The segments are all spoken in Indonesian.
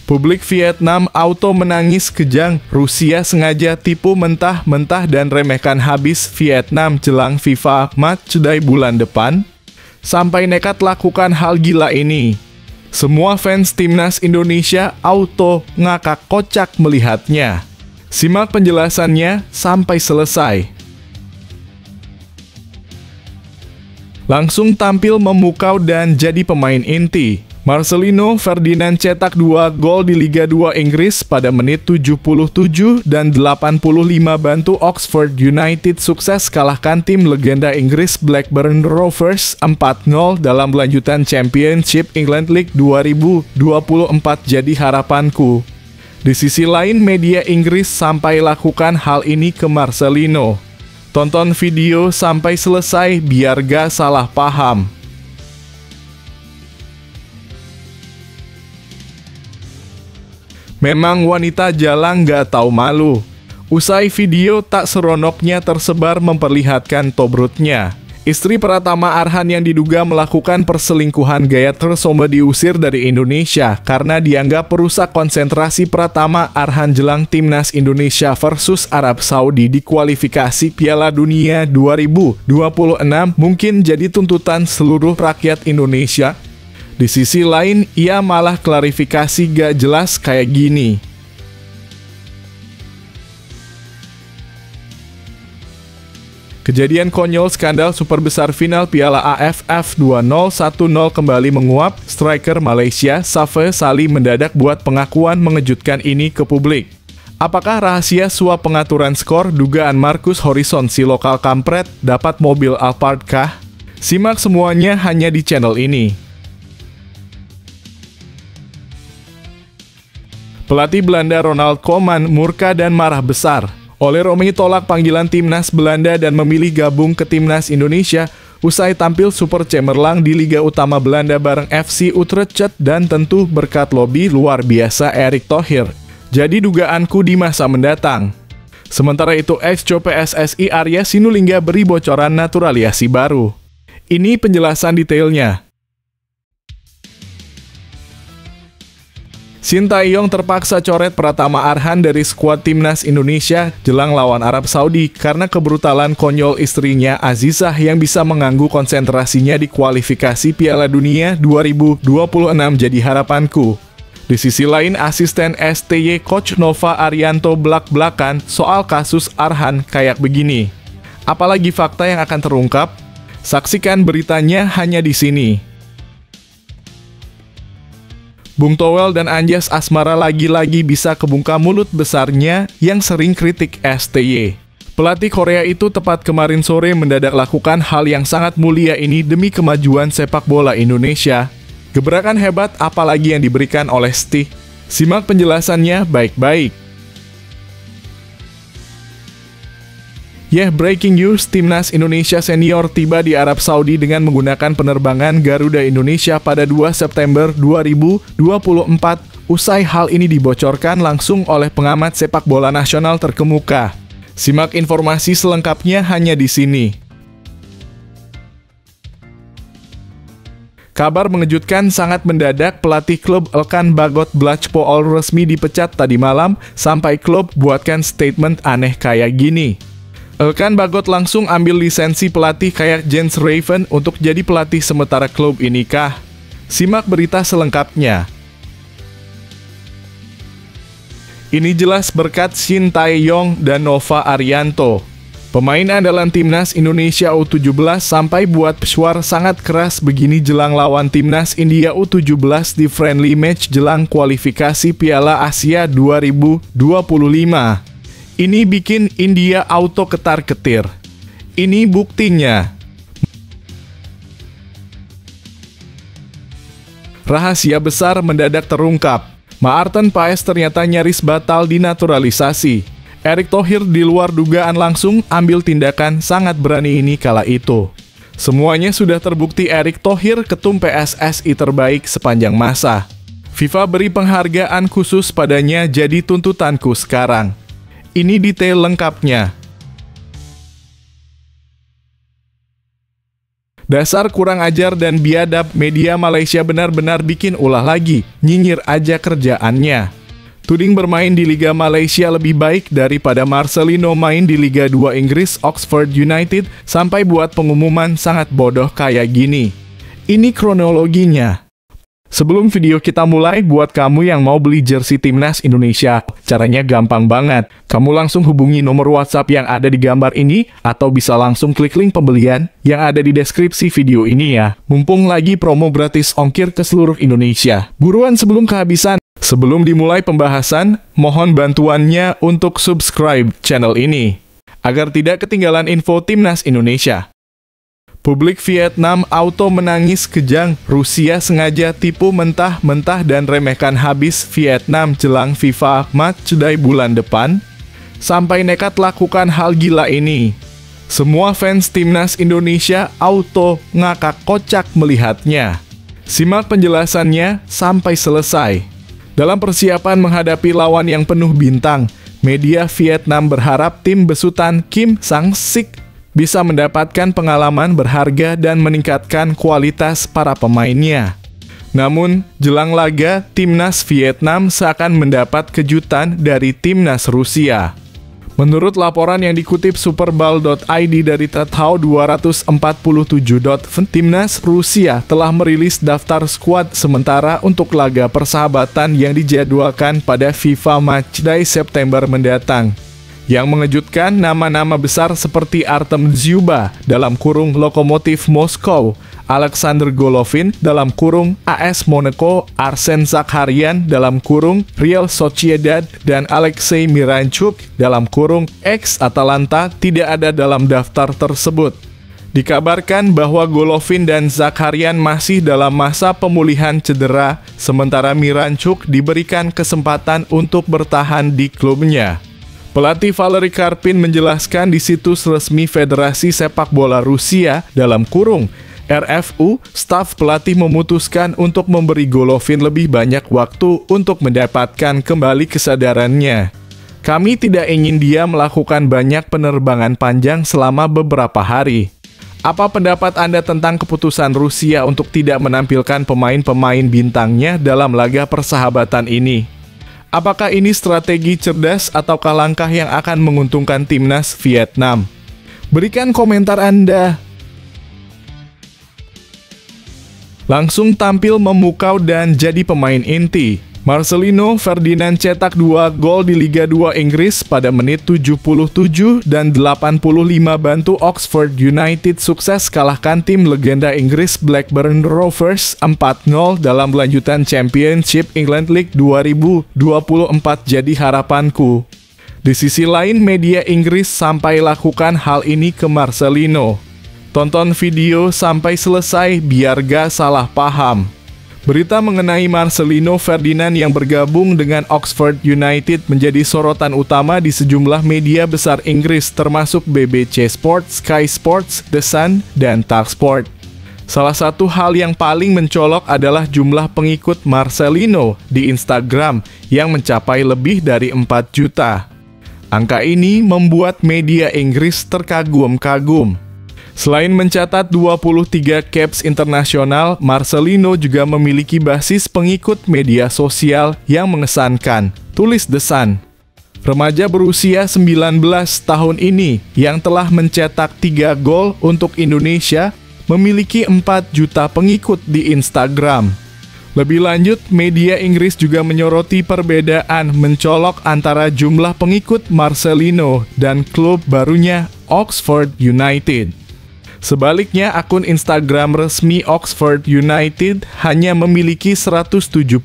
Publik Vietnam auto menangis kejang, Rusia sengaja tipu mentah-mentah dan remehkan habis Vietnam jelang FIFA Matchday bulan depan. Sampai nekat lakukan hal gila ini. Semua fans timnas Indonesia auto ngakak kocak melihatnya. Simak penjelasannya sampai selesai. Langsung tampil memukau dan jadi pemain inti. Marcelino Ferdinand cetak 2 gol di Liga 2 Inggris pada menit 77 dan 85 bantu Oxford United sukses kalahkan tim legenda Inggris Blackburn Rovers 4-0 dalam lanjutan Championship England League 2024 jadi harapanku. Di sisi lain media Inggris sampai lakukan hal ini ke Marcelino. Tonton video sampai selesai biar gak salah paham. Memang wanita jalang gak tahu malu. Usai video tak seronoknya tersebar memperlihatkan tobrutnya. Istri Pratama Arhan yang diduga melakukan perselingkuhan gaya tersomba diusir dari Indonesia karena dianggap merusak konsentrasi Pratama Arhan jelang timnas Indonesia versus Arab Saudi di kualifikasi Piala Dunia 2026 mungkin jadi tuntutan seluruh rakyat Indonesia. Di sisi lain, ia malah klarifikasi gak jelas kayak gini. Kejadian konyol skandal super besar final Piala AFF 2010 kembali menguap. Striker Malaysia, Safe Sali mendadak buat pengakuan mengejutkan ini ke publik. Apakah rahasia suap pengaturan skor dugaan Marcus Horizon si lokal kampret dapat mobil Alphard kah? Simak semuanya hanya di channel ini. Pelatih Belanda Ronald Koeman murka dan marah besar. Ole Romy tolak panggilan timnas Belanda dan memilih gabung ke timnas Indonesia usai tampil super cemerlang di Liga Utama Belanda bareng FC Utrecht dan tentu berkat lobby luar biasa Erick Thohir. Jadi dugaanku di masa mendatang. Sementara itu ex-co PSSI Arya Sinulinga beri bocoran naturalisasi baru. Ini penjelasan detailnya. Sintayong terpaksa coret Pratama Arhan dari skuad timnas Indonesia jelang lawan Arab Saudi karena kebrutalan konyol istrinya Azizah yang bisa mengganggu konsentrasinya di kualifikasi Piala Dunia 2026 jadi harapanku. Di sisi lain, asisten STY Coach Nova Arianto belak-belakan soal kasus Arhan kayak begini. Apalagi fakta yang akan terungkap? Saksikan beritanya hanya di sini. Bung Towel dan Anjas Asmara lagi-lagi bisa kebungkam mulut besarnya yang sering kritik STY. Pelatih Korea itu tepat kemarin sore mendadak lakukan hal yang sangat mulia ini demi kemajuan sepak bola Indonesia. Gebrakan hebat apalagi yang diberikan oleh STY. Simak penjelasannya baik-baik. Breaking news, timnas Indonesia senior tiba di Arab Saudi dengan menggunakan penerbangan Garuda Indonesia pada 2 September 2024. Usai hal ini dibocorkan langsung oleh pengamat sepak bola nasional terkemuka. Simak informasi selengkapnya hanya di sini. Kabar mengejutkan sangat mendadak, pelatih klub Elkan Bagot Blachpool resmi dipecat tadi malam sampai klub buatkan statement aneh kayak gini. Elkan Bagot langsung ambil lisensi pelatih kayak Jens Raven untuk jadi pelatih sementara klub ini kah? Simak berita selengkapnya. Ini jelas berkat Sintayong dan Nova Arianto. Pemain andalan timnas Indonesia U17 sampai buat pesuar sangat keras begini jelang lawan timnas India U17 di friendly match jelang kualifikasi Piala Asia 2025. Ini bikin India auto ketar-ketir. Ini buktinya. Rahasia besar mendadak terungkap. Maarten Paes ternyata nyaris batal dinaturalisasi. Erick Thohir di luar dugaan langsung ambil tindakan sangat berani ini kala itu. Semuanya sudah terbukti Erick Thohir ketum PSSI terbaik sepanjang masa. FIFA beri penghargaan khusus padanya jadi tuntutanku sekarang. Ini detail lengkapnya. Dasar kurang ajar dan biadab, media Malaysia benar-benar bikin ulah lagi, nyinyir aja kerjaannya. Tuding bermain di Liga Malaysia lebih baik daripada Marcelino main di Liga 2 Inggris Oxford United sampai buat pengumuman sangat bodoh kayak gini. Ini kronologinya. Sebelum video kita mulai, buat kamu yang mau beli jersey Timnas Indonesia, caranya gampang banget. Kamu langsung hubungi nomor WhatsApp yang ada di gambar ini, atau bisa langsung klik link pembelian yang ada di deskripsi video ini ya. Mumpung lagi promo gratis ongkir ke seluruh Indonesia. Buruan sebelum kehabisan. Sebelum dimulai pembahasan, mohon bantuannya untuk subscribe channel ini, agar tidak ketinggalan info Timnas Indonesia. Publik Vietnam auto menangis kejang, Rusia sengaja tipu mentah-mentah dan remehkan habis Vietnam jelang FIFA Matchday bulan depan, sampai nekat lakukan hal gila ini. Semua fans Timnas Indonesia auto ngakak kocak melihatnya. Simak penjelasannya sampai selesai. Dalam persiapan menghadapi lawan yang penuh bintang, media Vietnam berharap tim besutan Kim Sang-sik bisa mendapatkan pengalaman berharga dan meningkatkan kualitas para pemainnya. Namun, jelang laga, Timnas Vietnam seakan mendapat kejutan dari Timnas Rusia. Menurut laporan yang dikutip Superball.id dari Tathao 247. Timnas Rusia telah merilis daftar skuad sementara untuk laga persahabatan yang dijadwalkan pada FIFA Matchday September mendatang. Yang mengejutkan, nama-nama besar seperti Artem Dzyuba dalam kurung Lokomotiv Moskow, Alexander Golovin dalam kurung AS Monaco, Arsen Zakharyan dalam kurung Real Sociedad, dan Alexei Miranchuk dalam kurung ex-Atalanta tidak ada dalam daftar tersebut. Dikabarkan bahwa Golovin dan Zakharyan masih dalam masa pemulihan cedera, sementara Miranchuk diberikan kesempatan untuk bertahan di klubnya. Pelatih Valery Karpin menjelaskan di situs resmi Federasi Sepak Bola Rusia dalam kurung RFU, staf pelatih memutuskan untuk memberi Golovin lebih banyak waktu untuk mendapatkan kembali kesadarannya. Kami tidak ingin dia melakukan banyak penerbangan panjang selama beberapa hari. Apa pendapat Anda tentang keputusan Rusia untuk tidak menampilkan pemain-pemain bintangnya dalam laga persahabatan ini? Apakah ini strategi cerdas ataukah langkah yang akan menguntungkan Timnas Vietnam? Berikan komentar Anda. Langsung tampil memukau dan jadi pemain inti. Marcelino Ferdinand cetak 2 gol di Liga 2 Inggris pada menit 77 dan 85 bantu Oxford United sukses kalahkan tim legenda Inggris Blackburn Rovers 4-0 dalam lanjutan Championship England League 2024 jadi harapanku. Di sisi lain, media Inggris sampai lakukan hal ini ke Marcelino. Tonton video sampai selesai biar gak salah paham. Berita mengenai Marcelino Ferdinand yang bergabung dengan Oxford United menjadi sorotan utama di sejumlah media besar Inggris termasuk BBC Sport, Sky Sports, The Sun, dan Talksport. Salah satu hal yang paling mencolok adalah jumlah pengikut Marcelino di Instagram yang mencapai lebih dari 4 juta. Angka ini membuat media Inggris terkagum-kagum. Selain mencatat 23 caps internasional, Marcelino juga memiliki basis pengikut media sosial yang mengesankan, tulis The Sun. Remaja berusia 19 tahun ini yang telah mencetak 3 gol untuk Indonesia memiliki 4 juta pengikut di Instagram. Lebih lanjut, media Inggris juga menyoroti perbedaan mencolok antara jumlah pengikut Marcelino dan klub barunya Oxford United. Sebaliknya, akun Instagram resmi Oxford United hanya memiliki 175.000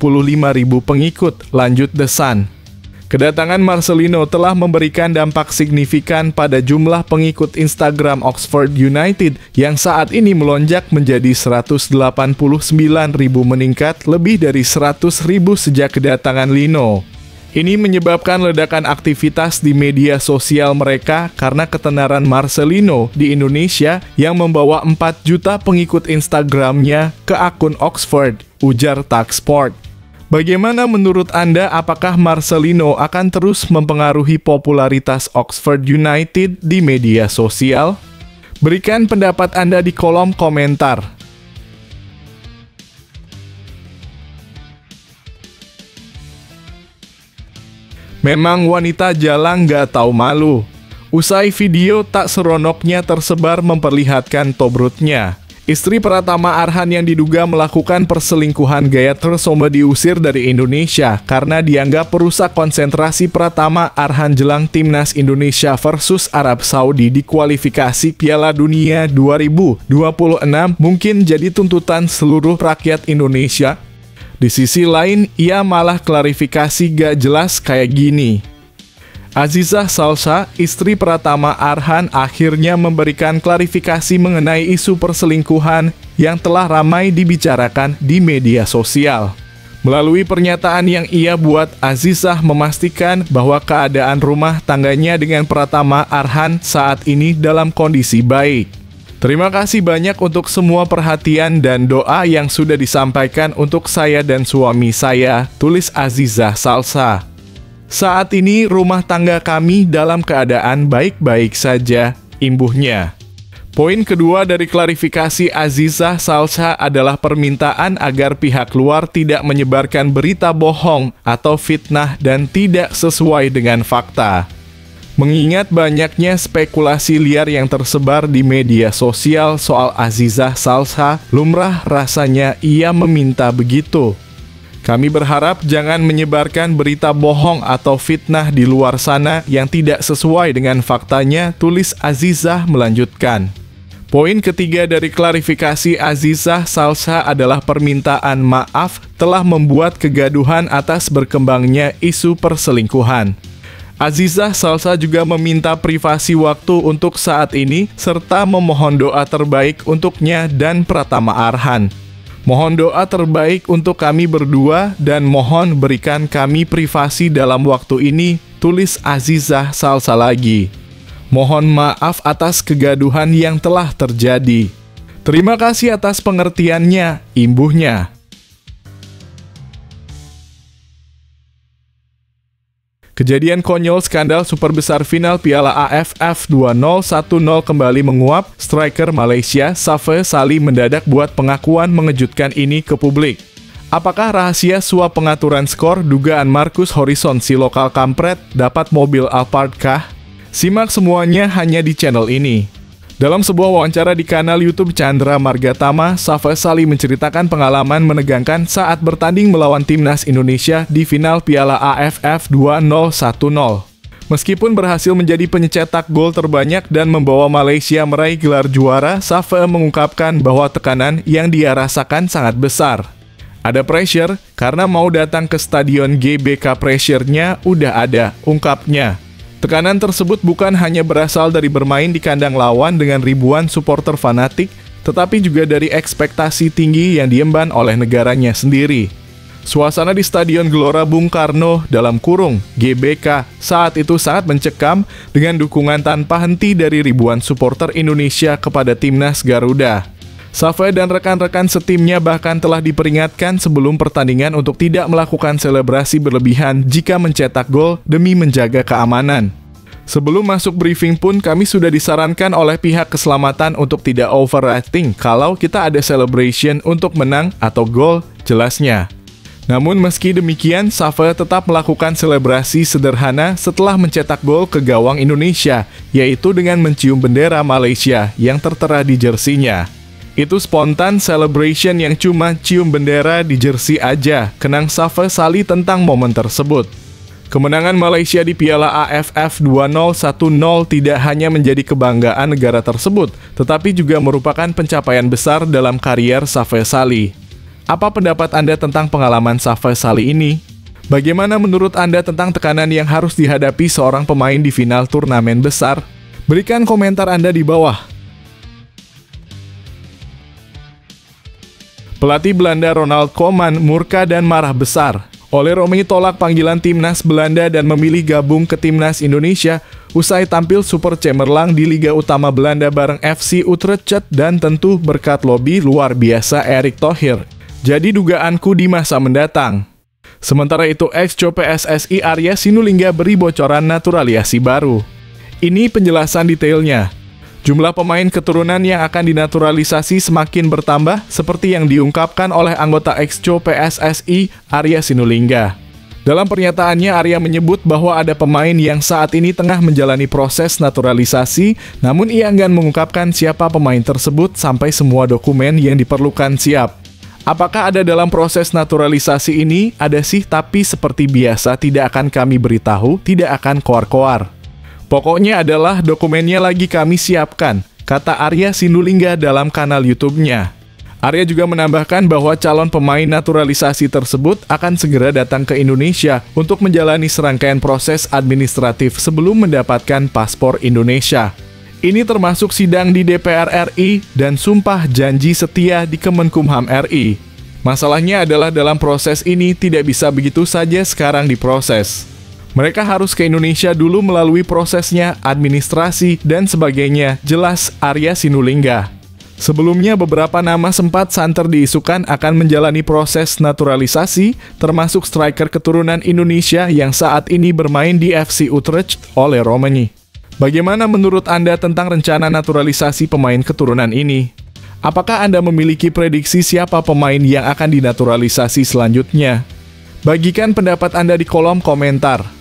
pengikut, lanjut The Sun. Kedatangan Marcelino telah memberikan dampak signifikan pada jumlah pengikut Instagram Oxford United yang saat ini melonjak menjadi 189.000, meningkat lebih dari 100.000 sejak kedatangan Lino. Ini menyebabkan ledakan aktivitas di media sosial mereka karena ketenaran Marcelino di Indonesia yang membawa 4 juta pengikut Instagramnya ke akun Oxford, ujar Talksport. Bagaimana menurut Anda, apakah Marcelino akan terus mempengaruhi popularitas Oxford United di media sosial? Berikan pendapat Anda di kolom komentar. Memang wanita jalang gak tahu malu. Usai video tak seronoknya tersebar memperlihatkan tobrutnya. Istri Pratama Arhan yang diduga melakukan perselingkuhan gaya tersomba diusir dari Indonesia karena dianggap merusak konsentrasi Pratama Arhan jelang Timnas Indonesia versus Arab Saudi di kualifikasi Piala Dunia 2026 mungkin jadi tuntutan seluruh rakyat Indonesia. Di sisi lain, ia malah klarifikasi gak jelas kayak gini. Azizah Salsa, istri Pratama Arhan, akhirnya memberikan klarifikasi mengenai isu perselingkuhan yang telah ramai dibicarakan di media sosial. Melalui pernyataan yang ia buat, Azizah memastikan bahwa keadaan rumah tangganya dengan Pratama Arhan saat ini dalam kondisi baik. Terima kasih banyak untuk semua perhatian dan doa yang sudah disampaikan untuk saya dan suami saya, tulis Azizah Salsa. Saat ini rumah tangga kami dalam keadaan baik-baik saja, imbuhnya. Poin kedua dari klarifikasi Azizah Salsa adalah permintaan agar pihak luar tidak menyebarkan berita bohong atau fitnah dan tidak sesuai dengan fakta. Mengingat banyaknya spekulasi liar yang tersebar di media sosial soal Azizah Salsa, lumrah rasanya ia meminta begitu. Kami berharap jangan menyebarkan berita bohong atau fitnah di luar sana yang tidak sesuai dengan faktanya, tulis Azizah melanjutkan. Poin ketiga dari klarifikasi Azizah Salsa adalah permintaan maaf telah membuat kegaduhan atas berkembangnya isu perselingkuhan. Azizah Salsa juga meminta privasi waktu untuk saat ini serta memohon doa terbaik untuknya dan Pratama Arhan. Mohon doa terbaik untuk kami berdua dan mohon berikan kami privasi dalam waktu ini, tulis Azizah Salsa lagi. Mohon maaf atas kegaduhan yang telah terjadi. Terima kasih atas pengertiannya, imbuhnya. Kejadian konyol skandal super besar final Piala AFF 2010 kembali menguap. Striker Malaysia, Safa Sali mendadak buat pengakuan mengejutkan ini ke publik. Apakah rahasia suap pengaturan skor dugaan Marcus Horizon si lokal kampret dapat mobil Alphard kah? Simak semuanya hanya di channel ini. Dalam sebuah wawancara di kanal YouTube Chandra Margatama, Safa Sali menceritakan pengalaman menegangkan saat bertanding melawan Timnas Indonesia di final Piala AFF 2010. Meskipun berhasil menjadi pencetak gol terbanyak dan membawa Malaysia meraih gelar juara, Safa mengungkapkan bahwa tekanan yang dia rasakan sangat besar. Ada pressure karena mau datang ke stadion GBK, pressure-nya udah ada, ungkapnya. Tekanan tersebut bukan hanya berasal dari bermain di kandang lawan dengan ribuan supporter fanatik, tetapi juga dari ekspektasi tinggi yang diemban oleh negaranya sendiri. Suasana di Stadion Gelora Bung Karno (GBK) saat itu sangat mencekam dengan dukungan tanpa henti dari ribuan supporter Indonesia kepada Timnas Garuda. Safa dan rekan-rekan setimnya bahkan telah diperingatkan sebelum pertandingan untuk tidak melakukan selebrasi berlebihan jika mencetak gol demi menjaga keamanan. Sebelum masuk briefing pun kami sudah disarankan oleh pihak keselamatan untuk tidak overreacting kalau kita ada celebration untuk menang atau gol, jelasnya. Namun meski demikian, Safa tetap melakukan selebrasi sederhana setelah mencetak gol ke gawang Indonesia, yaitu dengan mencium bendera Malaysia yang tertera di jersinya. Itu spontan celebration yang cuma cium bendera di jersey aja, kenang Safa Sali tentang momen tersebut. Kemenangan Malaysia di Piala AFF 2010 tidak hanya menjadi kebanggaan negara tersebut, tetapi juga merupakan pencapaian besar dalam karier Safa Sali. Apa pendapat Anda tentang pengalaman Safa Sali ini? Bagaimana menurut Anda tentang tekanan yang harus dihadapi seorang pemain di final turnamen besar? Berikan komentar Anda di bawah. Pelatih Belanda Ronald Koeman murka dan marah besar. Ole Romy tolak panggilan Timnas Belanda dan memilih gabung ke Timnas Indonesia usai tampil super cemerlang di Liga Utama Belanda bareng FC Utrecht dan tentu berkat lobi luar biasa Erick Thohir. Jadi dugaanku di masa mendatang. Sementara itu, ex-co PSSI Arya Sinulinga beri bocoran naturalisasi baru. Ini penjelasan detailnya. Jumlah pemain keturunan yang akan dinaturalisasi semakin bertambah seperti yang diungkapkan oleh anggota Exco PSSI Arya Sinulinga. Dalam pernyataannya, Arya menyebut bahwa ada pemain yang saat ini tengah menjalani proses naturalisasi, namun ia enggan mengungkapkan siapa pemain tersebut sampai semua dokumen yang diperlukan siap. Apakah ada dalam proses naturalisasi ini? Ada sih, tapi seperti biasa tidak akan kami beritahu, tidak akan koar-koar. Pokoknya adalah dokumennya lagi kami siapkan, kata Arya Sinulinga dalam kanal YouTube-nya. Arya juga menambahkan bahwa calon pemain naturalisasi tersebut akan segera datang ke Indonesia untuk menjalani serangkaian proses administratif sebelum mendapatkan paspor Indonesia. Ini termasuk sidang di DPR RI dan sumpah janji setia di Kemenkumham RI. Masalahnya adalah dalam proses ini tidak bisa begitu saja sekarang diproses. Mereka harus ke Indonesia dulu melalui prosesnya, administrasi, dan sebagainya, jelas Arya Sinulinga. Sebelumnya beberapa nama sempat santer diisukan akan menjalani proses naturalisasi, termasuk striker keturunan Indonesia yang saat ini bermain di FC Utrecht oleh Romani. Bagaimana menurut Anda tentang rencana naturalisasi pemain keturunan ini? Apakah Anda memiliki prediksi siapa pemain yang akan dinaturalisasi selanjutnya? Bagikan pendapat Anda di kolom komentar.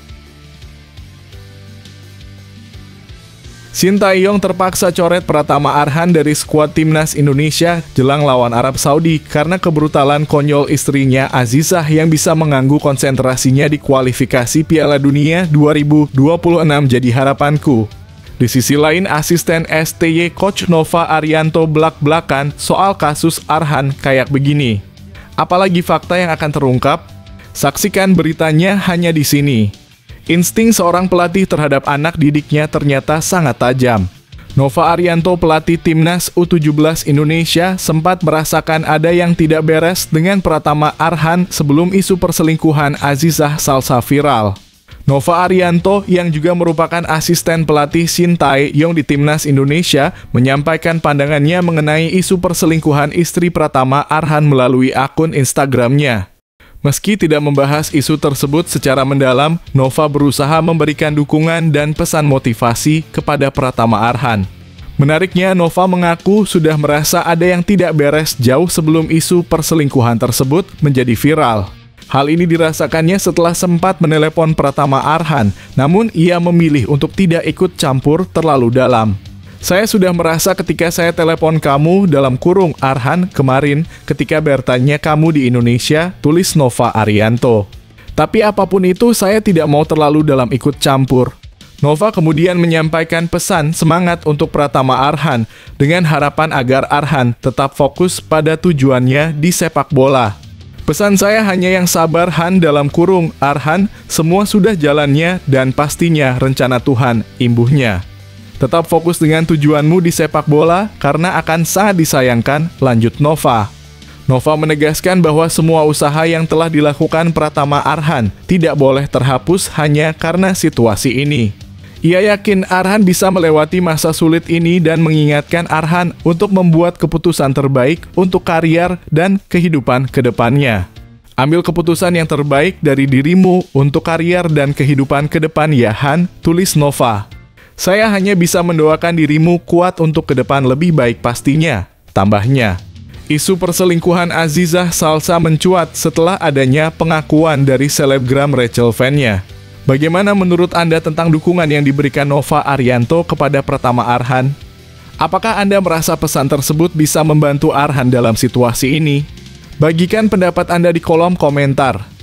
Sintayong terpaksa coret Pratama Arhan dari skuad timnas Indonesia jelang lawan Arab Saudi karena kebrutalan konyol istrinya Azizah yang bisa mengganggu konsentrasinya di kualifikasi Piala Dunia 2026 jadi harapanku. Di sisi lain, asisten STY Coach Nova Arianto belak-belakan soal kasus Arhan kayak begini. Apalagi fakta yang akan terungkap? Saksikan beritanya hanya di sini. Insting seorang pelatih terhadap anak didiknya ternyata sangat tajam. Nova Arianto, pelatih timnas U17 Indonesia, sempat merasakan ada yang tidak beres dengan Pratama Arhan sebelum isu perselingkuhan Azizah Salsa viral. Nova Arianto, yang juga merupakan asisten pelatih Sintayong di timnas Indonesia, menyampaikan pandangannya mengenai isu perselingkuhan istri Pratama Arhan melalui akun Instagramnya. Meski tidak membahas isu tersebut secara mendalam, Nova berusaha memberikan dukungan dan pesan motivasi kepada Pratama Arhan. Menariknya, Nova mengaku sudah merasa ada yang tidak beres jauh sebelum isu perselingkuhan tersebut menjadi viral. Hal ini dirasakannya setelah sempat menelepon Pratama Arhan, namun ia memilih untuk tidak ikut campur terlalu dalam. Saya sudah merasa ketika saya telepon kamu dalam kurung Arhan kemarin ketika bertanya kamu di Indonesia, tulis Nova Arianto. Tapi apapun itu saya tidak mau terlalu dalam ikut campur. Nova kemudian menyampaikan pesan semangat untuk Pratama Arhan dengan harapan agar Arhan tetap fokus pada tujuannya di sepak bola. Pesan saya hanya yang sabar Han dalam kurung Arhan, semua sudah jalannya dan pastinya rencana Tuhan, imbuhnya. Tetap fokus dengan tujuanmu di sepak bola karena akan sangat disayangkan, lanjut Nova. Nova menegaskan bahwa semua usaha yang telah dilakukan Pratama Arhan tidak boleh terhapus hanya karena situasi ini. Ia yakin Arhan bisa melewati masa sulit ini dan mengingatkan Arhan untuk membuat keputusan terbaik untuk karier dan kehidupan ke depannya. Ambil keputusan yang terbaik dari dirimu untuk karier dan kehidupan ke depan ya Han, tulis Nova. Saya hanya bisa mendoakan dirimu kuat untuk ke depan lebih baik pastinya, tambahnya. Isu perselingkuhan Azizah Salsa mencuat setelah adanya pengakuan dari selebgram Rachel Fan-nya. Bagaimana menurut Anda tentang dukungan yang diberikan Nova Arianto kepada Pratama Arhan? Apakah Anda merasa pesan tersebut bisa membantu Arhan dalam situasi ini? Bagikan pendapat Anda di kolom komentar.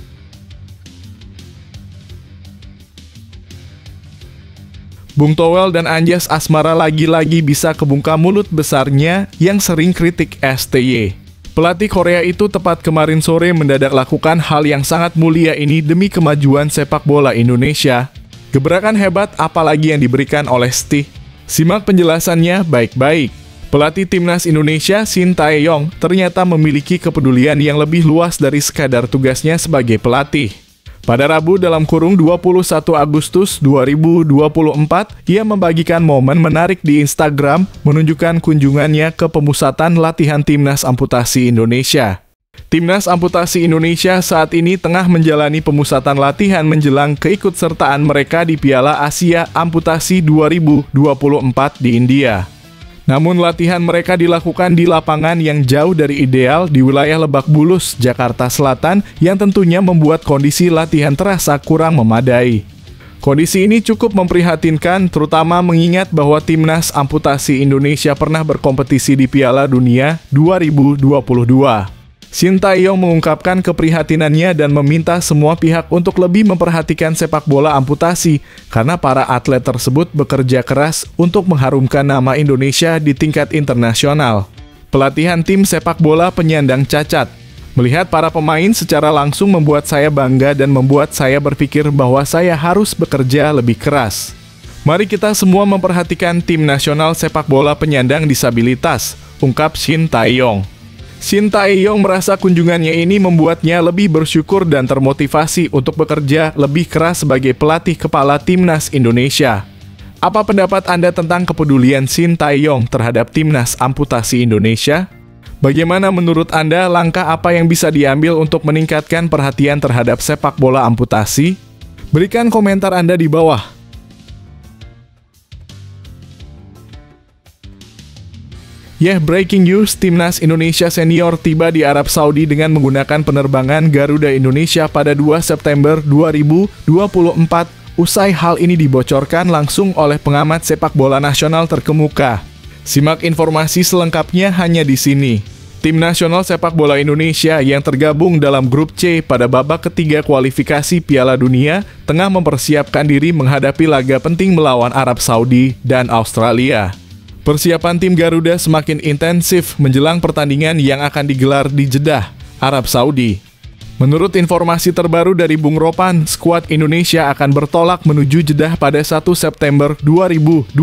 Bung Towel dan Anjas Asmara lagi-lagi bisa kebungkam mulut besarnya yang sering kritik STY. Pelatih Korea itu tepat kemarin sore mendadak lakukan hal yang sangat mulia ini demi kemajuan sepak bola Indonesia. Gebrakan hebat apalagi yang diberikan oleh STY. Simak penjelasannya baik-baik. Pelatih timnas Indonesia Sintayong ternyata memiliki kepedulian yang lebih luas dari sekadar tugasnya sebagai pelatih. Pada Rabu dalam kurung 21 Agustus 2024, ia membagikan momen menarik di Instagram menunjukkan kunjungannya ke pemusatan latihan Timnas Amputasi Indonesia. Timnas Amputasi Indonesia saat ini tengah menjalani pemusatan latihan menjelang keikutsertaan mereka di Piala Asia Amputasi 2024 di India. Namun latihan mereka dilakukan di lapangan yang jauh dari ideal di wilayah Lebak Bulus, Jakarta Selatan, yang tentunya membuat kondisi latihan terasa kurang memadai. Kondisi ini cukup memprihatinkan, terutama mengingat bahwa Timnas Amputasi Indonesia pernah berkompetisi di Piala Dunia 2022. Shin Tae-yong mengungkapkan keprihatinannya dan meminta semua pihak untuk lebih memperhatikan sepak bola amputasi karena para atlet tersebut bekerja keras untuk mengharumkan nama Indonesia di tingkat internasional. Pelatihan tim sepak bola penyandang cacat. Melihat para pemain secara langsung membuat saya bangga dan membuat saya berpikir bahwa saya harus bekerja lebih keras. Mari kita semua memperhatikan tim nasional sepak bola penyandang disabilitas, ungkap Shin Tae-yong. Shin Tae-yong merasa kunjungannya ini membuatnya lebih bersyukur dan termotivasi untuk bekerja lebih keras sebagai pelatih kepala Timnas Indonesia. Apa pendapat Anda tentang kepedulian Shin Tae-yong terhadap Timnas Amputasi Indonesia? Bagaimana menurut Anda langkah apa yang bisa diambil untuk meningkatkan perhatian terhadap sepak bola amputasi? Berikan komentar Anda di bawah. Breaking news, Timnas Indonesia Senior tiba di Arab Saudi dengan menggunakan penerbangan Garuda Indonesia pada 2 September 2024. Usai hal ini dibocorkan langsung oleh pengamat sepak bola nasional terkemuka. Simak informasi selengkapnya hanya di sini. Tim nasional sepak bola Indonesia yang tergabung dalam grup C pada babak ketiga kualifikasi Piala Dunia tengah mempersiapkan diri menghadapi laga penting melawan Arab Saudi dan Australia. Persiapan tim Garuda semakin intensif menjelang pertandingan yang akan digelar di Jeddah, Arab Saudi. Menurut informasi terbaru dari Bung Ropan, skuad Indonesia akan bertolak menuju Jeddah pada 1 September 2024.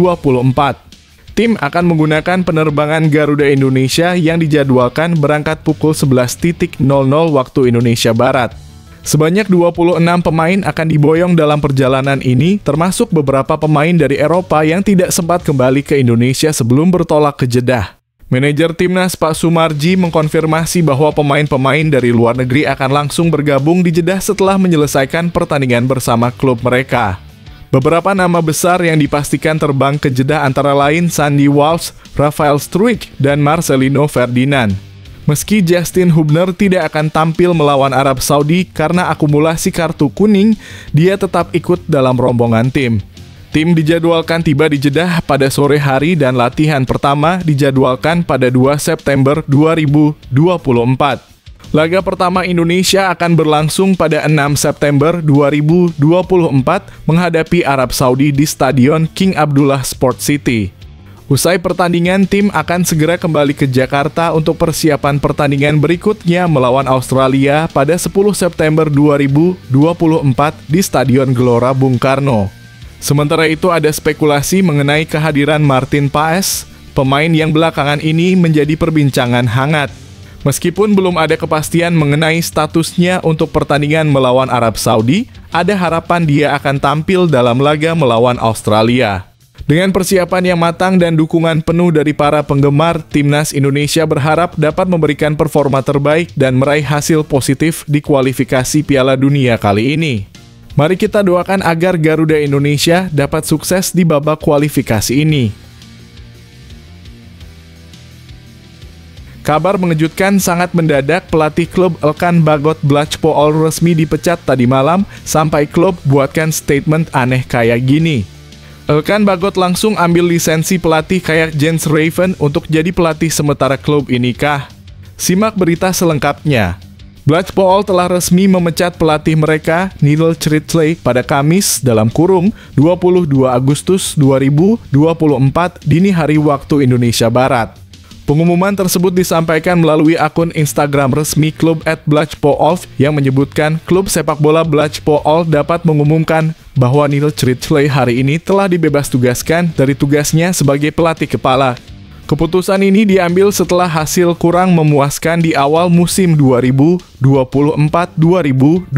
Tim akan menggunakan penerbangan Garuda Indonesia yang dijadwalkan berangkat pukul 11.00 waktu Indonesia Barat. Sebanyak 26 pemain akan diboyong dalam perjalanan ini, termasuk beberapa pemain dari Eropa yang tidak sempat kembali ke Indonesia sebelum bertolak ke Jeddah. Manajer Timnas Pak Sumarji mengkonfirmasi bahwa pemain-pemain dari luar negeri akan langsung bergabung di Jeddah setelah menyelesaikan pertandingan bersama klub mereka. Beberapa nama besar yang dipastikan terbang ke Jeddah antara lain Sandy Walsh, Rafael Struijk, dan Marcelino Ferdinand. Meski Justin Hubner tidak akan tampil melawan Arab Saudi karena akumulasi kartu kuning, dia tetap ikut dalam rombongan tim. Tim dijadwalkan tiba di Jeddah pada sore hari dan latihan pertama dijadwalkan pada 2 September 2024. Laga pertama Indonesia akan berlangsung pada 6 September 2024 menghadapi Arab Saudi di Stadion King Abdullah Sport City. Usai pertandingan, tim akan segera kembali ke Jakarta untuk persiapan pertandingan berikutnya melawan Australia pada 10 September 2024 di Stadion Gelora Bung Karno. Sementara itu ada spekulasi mengenai kehadiran Martin Paes, pemain yang belakangan ini menjadi perbincangan hangat. Meskipun belum ada kepastian mengenai statusnya untuk pertandingan melawan Arab Saudi, ada harapan dia akan tampil dalam laga melawan Australia. Dengan persiapan yang matang dan dukungan penuh dari para penggemar, Timnas Indonesia berharap dapat memberikan performa terbaik dan meraih hasil positif di kualifikasi Piala Dunia kali ini. Mari kita doakan agar Garuda Indonesia dapat sukses di babak kualifikasi ini. Kabar mengejutkan sangat mendadak, pelatih klub Elkan Bagot Blachpool resmi dipecat tadi malam, sampai klub buatkan statement aneh kayak gini. Elkan Bagot langsung ambil lisensi pelatih kayak Jens Raven untuk jadi pelatih sementara klub ini kah? Simak berita selengkapnya. Blachpool telah resmi memecat pelatih mereka, Neil Chridley, pada Kamis (22 Agustus 2024) dini hari waktu Indonesia Barat. Pengumuman tersebut disampaikan melalui akun Instagram resmi klub @Blachpool yang menyebutkan klub sepak bola Blachpool dapat mengumumkan bahwa Neil Chridley hari ini telah dibebas tugaskan dari tugasnya sebagai pelatih kepala. Keputusan ini diambil setelah hasil kurang memuaskan di awal musim 2024-2025,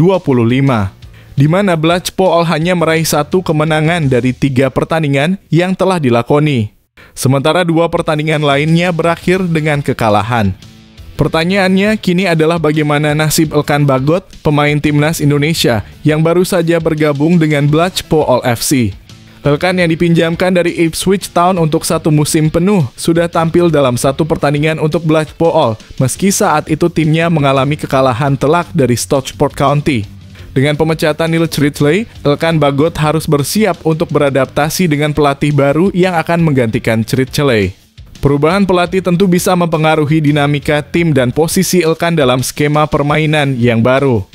di mana Blachpool hanya meraih 1 kemenangan dari 3 pertandingan yang telah dilakoni. Sementara 2 pertandingan lainnya berakhir dengan kekalahan. Pertanyaannya kini adalah bagaimana nasib Elkan Bagot, pemain Timnas Indonesia yang baru saja bergabung dengan Blachpool FC. Elkan yang dipinjamkan dari Ipswich Town untuk 1 musim penuh sudah tampil dalam 1 pertandingan untuk Blackpool, meski saat itu timnya mengalami kekalahan telak dari Stockport County. Dengan pemecatan Neil Chridley, Elkan Bagot harus bersiap untuk beradaptasi dengan pelatih baru yang akan menggantikan Chridley. Perubahan pelatih tentu bisa mempengaruhi dinamika tim dan posisi Elkan dalam skema permainan yang baru.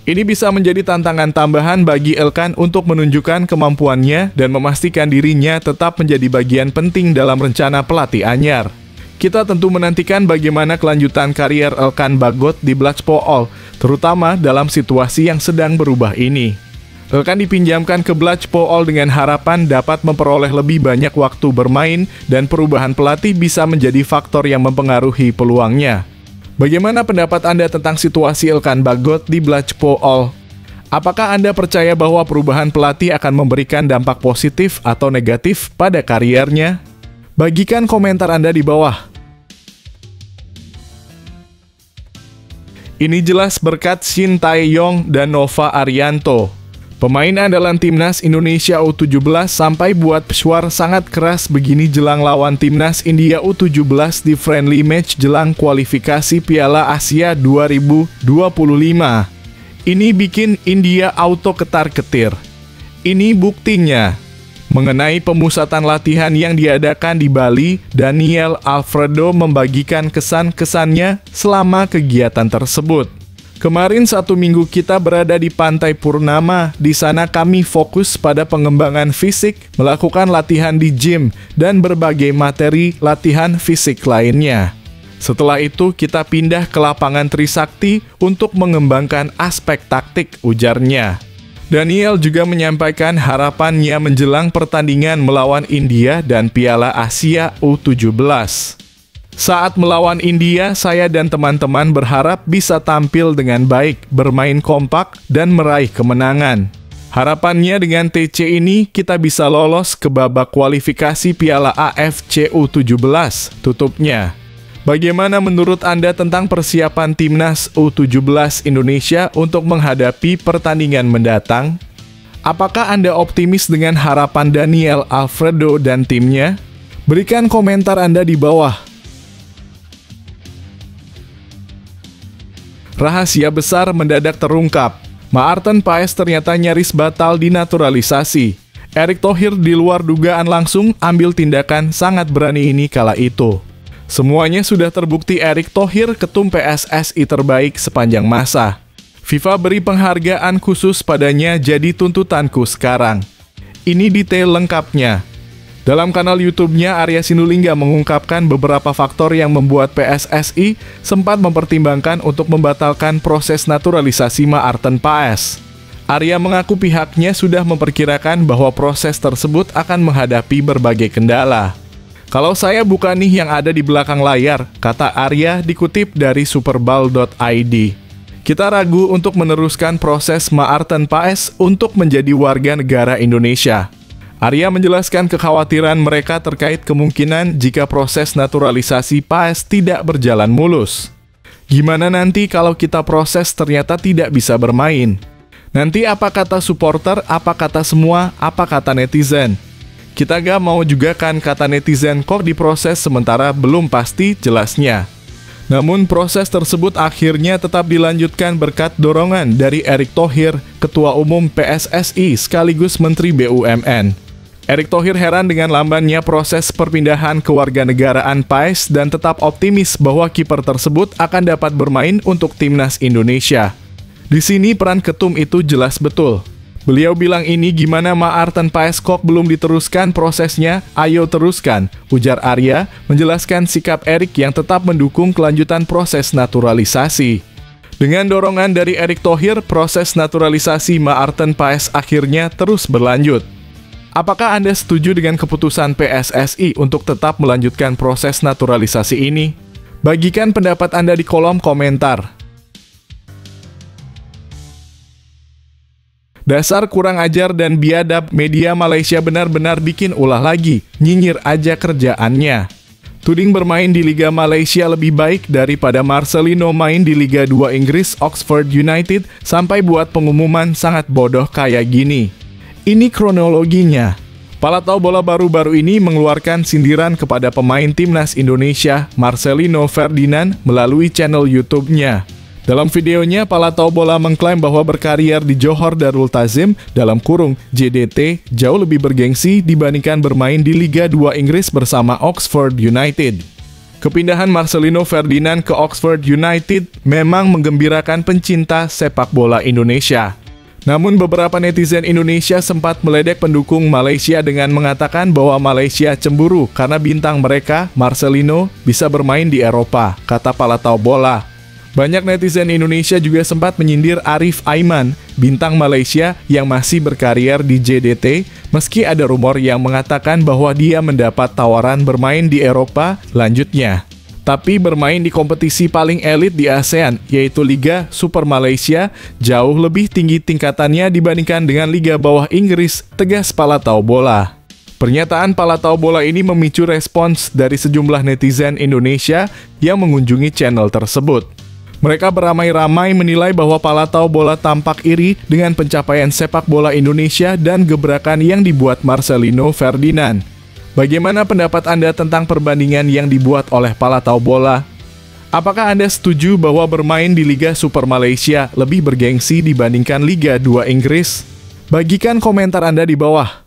Ini bisa menjadi tantangan tambahan bagi Elkan untuk menunjukkan kemampuannya dan memastikan dirinya tetap menjadi bagian penting dalam rencana pelatih anyar. Kita tentu menantikan bagaimana kelanjutan karier Elkan Bagot di Blackpool, terutama dalam situasi yang sedang berubah ini. Elkan dipinjamkan ke Blackpool dengan harapan dapat memperoleh lebih banyak waktu bermain dan perubahan pelatih bisa menjadi faktor yang mempengaruhi peluangnya. Bagaimana pendapat Anda tentang situasi Elkan Bagot di Blackpool? Apakah Anda percaya bahwa perubahan pelatih akan memberikan dampak positif atau negatif pada kariernya? Bagikan komentar Anda di bawah. Ini jelas berkat Shin Tae-yong dan Nova Arianto. Pemain andalan Timnas Indonesia U17 sampai buat pesuar sangat keras begini jelang lawan Timnas India U17 di friendly match jelang kualifikasi Piala Asia 2025. Ini bikin India auto ketar-ketir. Ini buktinya. Mengenai pemusatan latihan yang diadakan di Bali, Daniel Alfredo membagikan kesan-kesannya selama kegiatan tersebut. Kemarin 1 minggu kita berada di Pantai Purnama. Di sana kami fokus pada pengembangan fisik, melakukan latihan di gym, dan berbagai materi latihan fisik lainnya. Setelah itu kita pindah ke lapangan Trisakti untuk mengembangkan aspek taktik, ujarnya. Daniel juga menyampaikan harapannya menjelang pertandingan melawan India dan Piala Asia U17. Saat melawan India, saya dan teman-teman berharap bisa tampil dengan baik, bermain kompak, dan meraih kemenangan. Harapannya dengan TC ini, kita bisa lolos ke babak kualifikasi Piala AFC U17, tutupnya. Bagaimana menurut Anda tentang persiapan Timnas U17 Indonesia untuk menghadapi pertandingan mendatang? Apakah Anda optimis dengan harapan Daniel Alfredo dan timnya? Berikan komentar Anda di bawah. Rahasia besar mendadak terungkap. Maarten Paes ternyata nyaris batal dinaturalisasi. Erick Thohir di luar dugaan langsung ambil tindakan sangat berani ini kala itu. Semuanya sudah terbukti Erick Thohir ketum PSSI terbaik sepanjang masa. FIFA beri penghargaan khusus padanya jadi tuntutanku sekarang. Ini detail lengkapnya. Dalam kanal YouTube-nya, Arya Sinulinga mengungkapkan beberapa faktor yang membuat PSSI sempat mempertimbangkan untuk membatalkan proses naturalisasi Maarten Paes. Arya mengaku pihaknya sudah memperkirakan bahwa proses tersebut akan menghadapi berbagai kendala. Kalau saya bukan nih yang ada di belakang layar, kata Arya dikutip dari superball.id. Kita ragu untuk meneruskan proses Maarten Paes untuk menjadi warga negara Indonesia. Arya menjelaskan kekhawatiran mereka terkait kemungkinan jika proses naturalisasi Paes tidak berjalan mulus. Gimana nanti kalau kita proses ternyata tidak bisa bermain? Nanti apa kata supporter, apa kata semua, apa kata netizen? Kita gak mau juga kan kata netizen kok diproses sementara belum pasti jelasnya. Namun proses tersebut akhirnya tetap dilanjutkan berkat dorongan dari Erick Thohir, Ketua Umum PSSI sekaligus Menteri BUMN. Erick Thohir heran dengan lambannya proses perpindahan kewarganegaraan Paes dan tetap optimis bahwa kiper tersebut akan dapat bermain untuk Timnas Indonesia. Di sini peran ketum itu jelas betul. Beliau bilang ini gimana Maarten Paes kok belum diteruskan prosesnya, ayo teruskan, ujar Arya, menjelaskan sikap Erick yang tetap mendukung kelanjutan proses naturalisasi. Dengan dorongan dari Erick Thohir, proses naturalisasi Maarten Paes akhirnya terus berlanjut. Apakah Anda setuju dengan keputusan PSSI untuk tetap melanjutkan proses naturalisasi ini? Bagikan pendapat Anda di kolom komentar. Dasar kurang ajar dan biadab, media Malaysia benar-benar bikin ulah lagi, nyinyir aja kerjaannya. Tuding bermain di Liga Malaysia lebih baik daripada Marcelino main di Liga 2 Inggris Oxford United sampai buat pengumuman sangat bodoh kayak gini. Ini kronologinya. Pala tahu bola baru-baru ini mengeluarkan sindiran kepada pemain timnas Indonesia, Marcelino Ferdinand, melalui channel YouTube-nya. Dalam videonya, Pala tahu bola mengklaim bahwa berkarier di Johor Darul Ta'zim dalam kurung JDT jauh lebih bergengsi dibandingkan bermain di Liga 2 Inggris bersama Oxford United. Kepindahan Marcelino Ferdinand ke Oxford United memang menggembirakan pencinta sepak bola Indonesia. Namun beberapa netizen Indonesia sempat meledek pendukung Malaysia dengan mengatakan bahwa Malaysia cemburu karena bintang mereka, Marcelino, bisa bermain di Eropa, kata Pala tahu bola. Banyak netizen Indonesia juga sempat menyindir Arif Aiman, bintang Malaysia yang masih berkarier di JDT, meski ada rumor yang mengatakan bahwa dia mendapat tawaran bermain di Eropa lanjutnya. Tapi bermain di kompetisi paling elit di ASEAN, yaitu Liga Super Malaysia, jauh lebih tinggi tingkatannya dibandingkan dengan Liga Bawah Inggris, tegas Pala tahu bola. Pernyataan Pala tahu bola ini memicu respons dari sejumlah netizen Indonesia yang mengunjungi channel tersebut. Mereka beramai-ramai menilai bahwa Pala tahu bola tampak iri dengan pencapaian sepak bola Indonesia dan gebrakan yang dibuat Marcelino Ferdinand. Bagaimana pendapat Anda tentang perbandingan yang dibuat oleh Pala tahu bola? Apakah Anda setuju bahwa bermain di Liga Super Malaysia lebih bergengsi dibandingkan Liga 2 Inggris? Bagikan komentar Anda di bawah.